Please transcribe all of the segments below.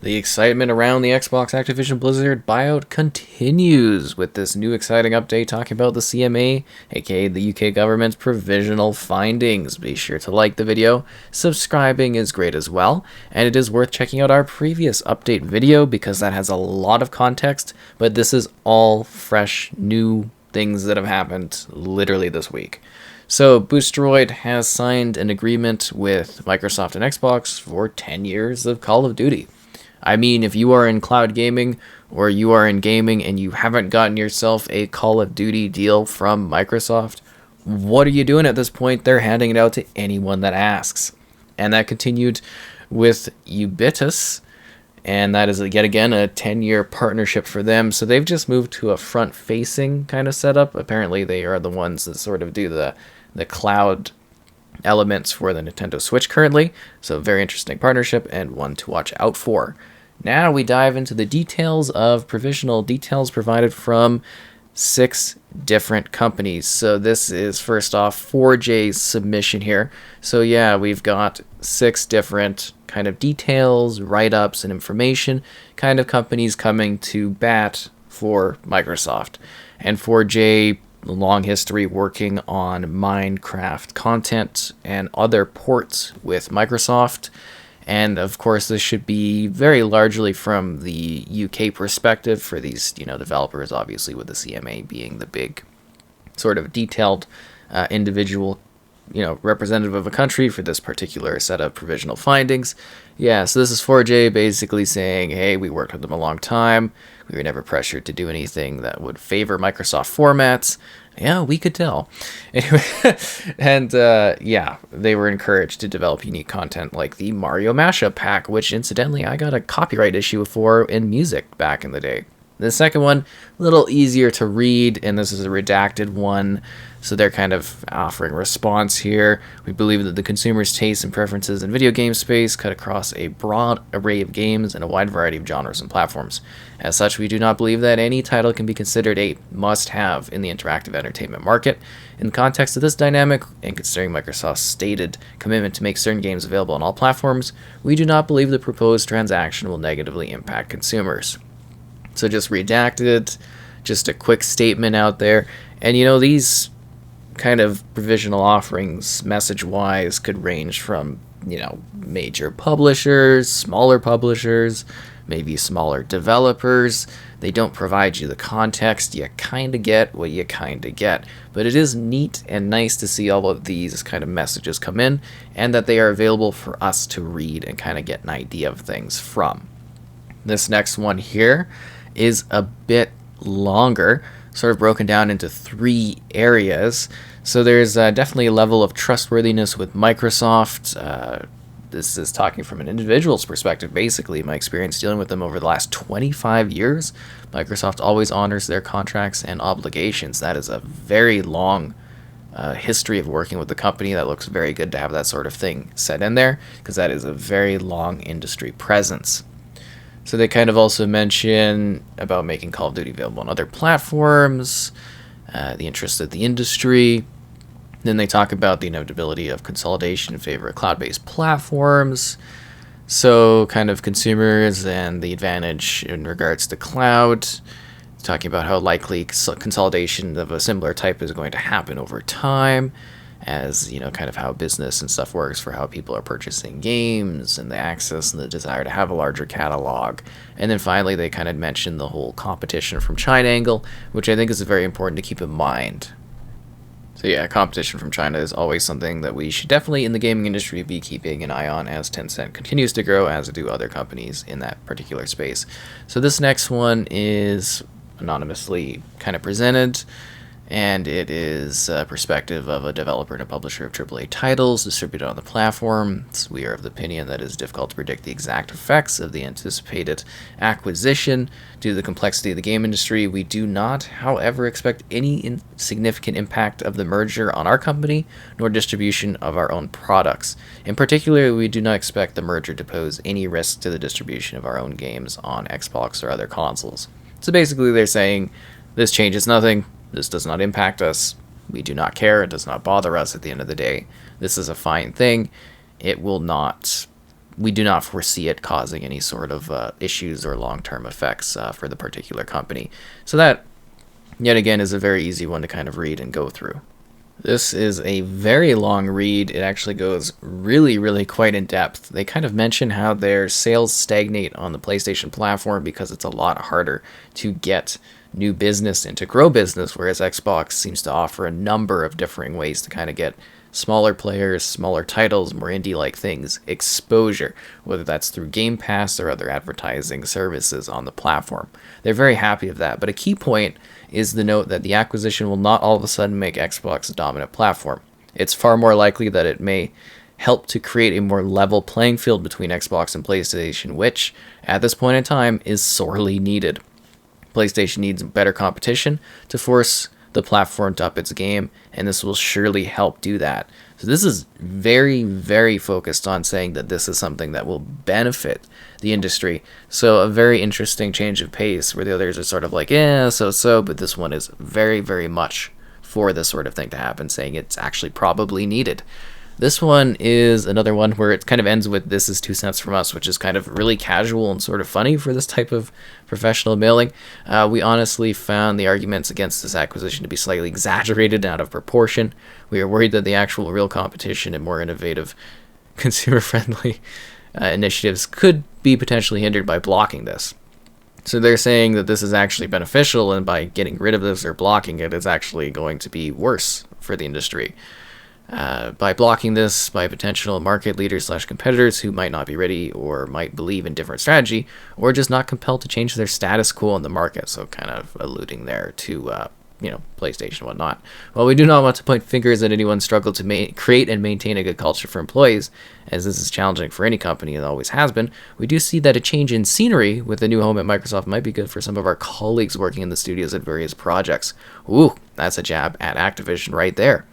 The excitement around the Xbox Activision Blizzard buyout continues with this new exciting update talking about the CMA, aka the UK government's provisional findings. Be sure to like the video, subscribing is great as well, and it is worth checking out our previous update video because that has a lot of context, but this is all fresh, new things that have happened literally this week. So, Boosteroid has signed an agreement with Microsoft and Xbox for 10 years of Call of Duty. I mean, if you are in cloud gaming or you are in gaming and you haven't gotten yourself a Call of Duty deal from Microsoft, what are you doing at this point? They're handing it out to anyone that asks. And that continued with Ubitus, and that is yet again a 10-year partnership for them. So they've just moved to a front-facing kind of setup. Apparently they are the ones that sort of do the cloud elements for the Nintendo Switch currently. So very interesting partnership and one to watch out for. Now we dive into the details of provisional details provided from 6 different companies. So this is first off 4J's submission here. So yeah, we've got 6 different kind of details, write-ups, and information kind of companies coming to bat for Microsoft. And 4J, long history working on Minecraft content and other ports with Microsoft. And of course, this should be very largely from the UK perspective for these, developers, obviously with the CMA being the big sort of detailed individual, representative of a country for this particular set of provisional findings. Yeah, so this is 4J basically saying, hey, we worked with them a long time. We were never pressured to do anything that would favor Microsoft formats. Yeah, we could tell. Anyway, and they were encouraged to develop unique content like the Mario Mashup Pack, which incidentally I got a copyright issue for in music back in the day. The second one, a little easier to read, and this is a redacted one, so they're kind of offering response here. We believe that the consumer's tastes and preferences in video game space cut across a broad array of games and a wide variety of genres and platforms. As such, we do not believe that any title can be considered a must-have in the interactive entertainment market. In the context of this dynamic, and considering Microsoft's stated commitment to make certain games available on all platforms, we do not believe the proposed transaction will negatively impact consumers. So just redacted, just a quick statement out there. And these kind of provisional offerings, message-wise, could range from, major publishers, smaller publishers, maybe smaller developers. They don't provide you the context. You kind of get what you kind of get. But it is neat and nice to see all of these kind of messages come in and that they are available for us to read and kind of get an idea of things from. This next one here is a bit longer, sort of broken down into 3 areas. So there's definitely a level of trustworthiness with Microsoft. This is talking from an individual's perspective, basically. My experience dealing with them over the last 25 years, Microsoft always honors their contracts and obligations. That is a very long history of working with the company. That looks very good to have that sort of thing set in there, because that is a very long industry presence. So they kind of also mention about making Call of Duty available on other platforms, the interest of the industry. Then they talk about the inevitability of consolidation in favor of cloud-based platforms. So kind of consumers and the advantage in regards to cloud. Talking about how likely consolidation of a similar type is going to happen over time, as kind of how business and stuff works for how people are purchasing games and the access and the desire to have a larger catalog. And then finally they kind of mention the whole competition from China angle, which I think is very important to keep in mind. So yeah, competition from China is always something that we should definitely in the gaming industry be keeping an eye on as Tencent continues to grow, as do other companies in that particular space. So this next one is anonymously kind of presented, and it is a perspective of a developer and a publisher of AAA titles distributed on the platforms. We are of the opinion that it is difficult to predict the exact effects of the anticipated acquisition due to the complexity of the game industry. We do not, however, expect any significant impact of the merger on our company, nor distribution of our own products. In particular, we do not expect the merger to pose any risk to the distribution of our own games on Xbox or other consoles. So basically they're saying this changes nothing. This does not impact us. We do not care. It does not bother us at the end of the day. This is a fine thing. It will not we do not foresee it causing any sort of issues or long-term effects for the particular company. So that, yet again, is a very easy one to kind of read and go through. This is a very long read. It actually goes really, really quite in depth. They kind of mention how their sales stagnate on the PlayStation platform because it's a lot harder to get new business and to grow business, whereas Xbox seems to offer a number of differing ways to kind of get smaller players, smaller titles, more indie-like things, exposure, whether that's through Game Pass or other advertising services on the platform. They're very happy with that, but a key point is the note that the acquisition will not all of a sudden make Xbox a dominant platform. It's far more likely that it may help to create a more level playing field between Xbox and PlayStation, which, at this point in time, is sorely needed. PlayStation needs better competition to force the platform to up its game, and this will surely help do that. So this is very, very focused on saying that this is something that will benefit the industry. So a very interesting change of pace, where the others are sort of like, so, but this one is very, very much for this sort of thing to happen, saying it's actually probably needed. This one is another one where it kind of ends with "this is 2 cents from us," which is kind of really casual and sort of funny for this type of professional mailing. We honestly found the arguments against this acquisition to be slightly exaggerated and out of proportion. We are worried that the actual real competition and more innovative, consumer-friendly initiatives could be potentially hindered by blocking this. So they're saying that this is actually beneficial, and by getting rid of this or blocking it, it's actually going to be worse for the industry. By blocking this by potential market leaders / competitors who might not be ready or might believe in different strategy, or just not compelled to change their status quo in the market. So kind of alluding there to PlayStation and whatnot. While we do not want to point fingers at anyone's struggle to create and maintain a good culture for employees, as this is challenging for any company and always has been, we do see that a change in scenery with a new home at Microsoft might be good for some of our colleagues working in the studios at various projects. Ooh, that's a jab at Activision right there.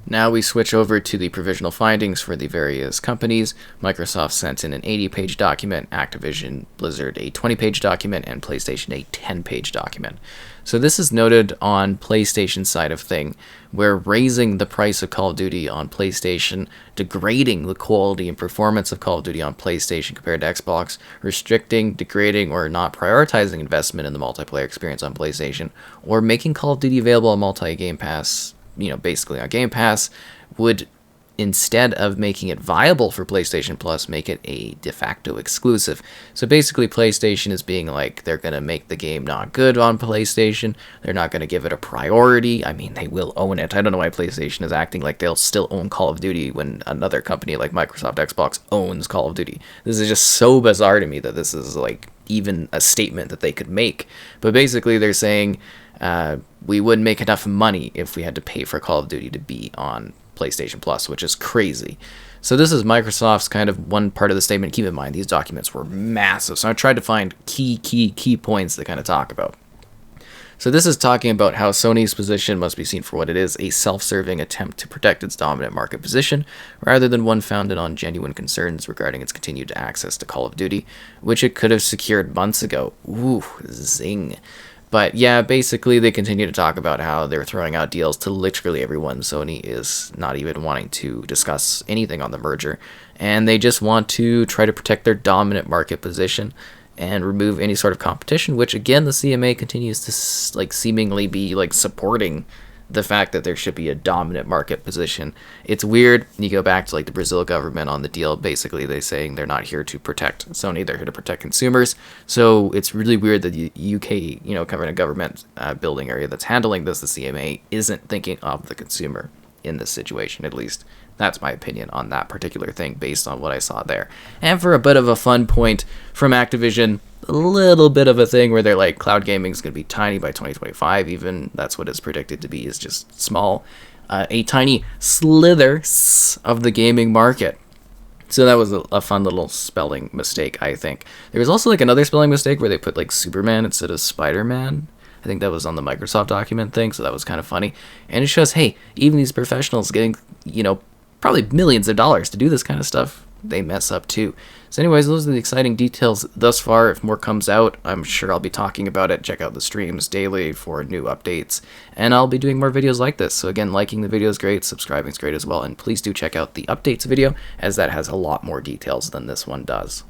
Now we switch over to the provisional findings for the various companies. Microsoft sent in an 80-page document, Activision Blizzard a 20-page document, and PlayStation a 10-page document. So this is noted on PlayStation's side of thing, where raising the price of Call of Duty on PlayStation, degrading the quality and performance of Call of Duty on PlayStation compared to Xbox, restricting, degrading, or not prioritizing investment in the multiplayer experience on PlayStation, or making Call of Duty available on multi-Game Pass, basically on Game Pass, would, instead of making it viable for PlayStation Plus, make it a de facto exclusive. So basically PlayStation is being like, they're going to make the game not good on PlayStation, they're not going to give it a priority. I mean, they will own it. I don't know why PlayStation is acting like they'll still own Call of Duty when another company like Microsoft Xbox owns Call of Duty. This is just so bizarre to me that this is like even a statement that they could make. But basically they're saying, we wouldn't make enough money if we had to pay for Call of Duty to be on PlayStation Plus, which is crazy. So this is Microsoft's kind of one part of the statement. Keep in mind, these documents were massive, so I tried to find key points to kind of talk about. So this is talking about how Sony's position must be seen for what it is, a self-serving attempt to protect its dominant market position, rather than one founded on genuine concerns regarding its continued access to Call of Duty, which it could have secured months ago. Ooh, zing. But yeah, basically they continue to talk about how they're throwing out deals to literally everyone. Sony is not even wanting to discuss anything on the merger, and they just want to try to protect their dominant market position and remove any sort of competition, which again, the CMA continues to seemingly be supporting the fact that there should be a dominant market position. It's weird. You go back to the Brazil government on the deal. Basically, they're saying they're not here to protect Sony. They're here to protect consumers. So it's really weird that the UK, covering a government building area that's handling this, the CMA, isn't thinking of the consumer in this situation. At least that's my opinion on that particular thing based on what I saw there. And for a bit of a fun point from Activision, a little bit of a thing where they're like, cloud gaming is going to be tiny by 2025, even. That's what it's predicted to be, is just small. A tiny slither of the gaming market. So that was a fun little spelling mistake, I think. There was also another spelling mistake where they put Superman instead of Spider-Man. I think that was on the Microsoft document thing, so that was kind of funny. And it shows, hey, even these professionals getting, probably millions of dollars to do this kind of stuff, they mess up too. So anyways, those are the exciting details thus far. If more comes out, I'm sure I'll be talking about it. Check out the streams daily for new updates, and I'll be doing more videos like this. So again, liking the video is great, subscribing is great as well, and please do check out the updates video, as that has a lot more details than this one does.